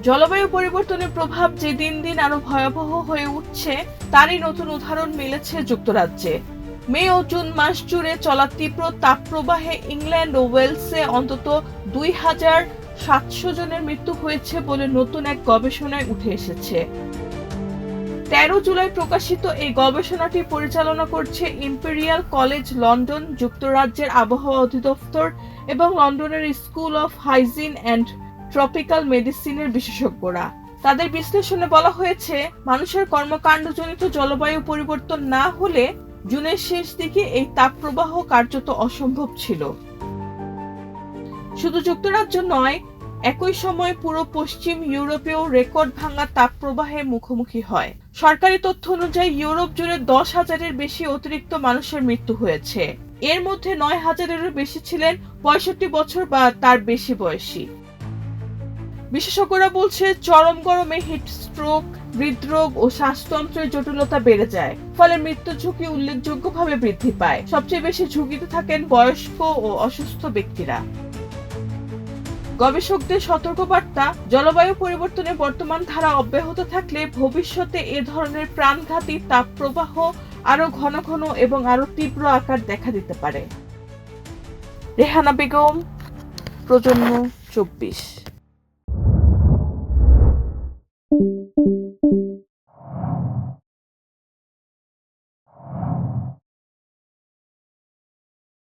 জলবায়ু পরিবর্তনের প্রভাব যে দিন দিন আরো ভয়াবহ হয়ে উঠছে তারই নতুন উদাহরণ মিলেছে যুক্তরাজ্যে। মে ও জুন মাস জুড়ে চলা তীব্র তাপপ্রবাহে ইংল্যান্ড ও ওয়েলসে অন্তত 2,700 জনের মৃত্যু হয়েছে বলে নতুন এক গবেষণায় উঠে এসেছে। 13 জুলাই প্রকাশিত এই গবেষণাটি পরিচালনা করছে ইম্পেরিয়াল কলেজ লন্ডন, যুক্তরাজ্যের আবহাওয়া অধিদপ্তর এবং লন্ডনের school of hygiene and tropical মেডিসিনের বিশেষজ্ঞরা। তাদের বিশ্লেষণে বলা হয়েছে, মানুষের কর্মকাণ্ডজনিত জলবায়ু পরিবর্তন না হলে জুনের শেষ দিকে এই তাপপ্রবাহ কার্যত অসম্ভব ছিল। শুধু যুক্তরাজ্য নয়, একই সময়ে পুরো পশ্চিম ইউরোপেও রেকর্ড ভাঙা তাপপ্রবাহের মুখোমুখি হয়। সরকারি তথ্য অনুযায়ী ইউরোপ জুড়ে 10,000-এর বেশি অতিরিক্ত মানুষের মৃত্যু হয়েছে। এর মধ্যে 9,000-এরও বেশি ছিলেন 65 বছর বা তার বেশি বয়সী। বিশেষজ্ঞরা বলছে, চরম গরমে হিট স্ট্রোক, হৃদরোগ ও শ্বাসতন্ত্রের জটিলতা বেড়ে যায়, ফলে মৃত্যু ঝুঁকি উল্লেখযোগ্যভাবে বৃদ্ধি পায়। সবচেয়ে বেশি ঝুঁকিতে থাকেন বয়স্ক ও অসুস্থ ব্যক্তিরা। গবেষকদের সতর্কবার্তা, জলবায়ু পরিবর্তনের বর্তমান ধারা অব্যাহত থাকলে ভবিষ্যতে এ ধরনের প্রাণঘাতী তাপপ্রবাহ আরো ঘন ঘন এবং আরো তীব্র আকার দেখা দিতে পারে। রেহানা বেগম, প্রজন্ম 24।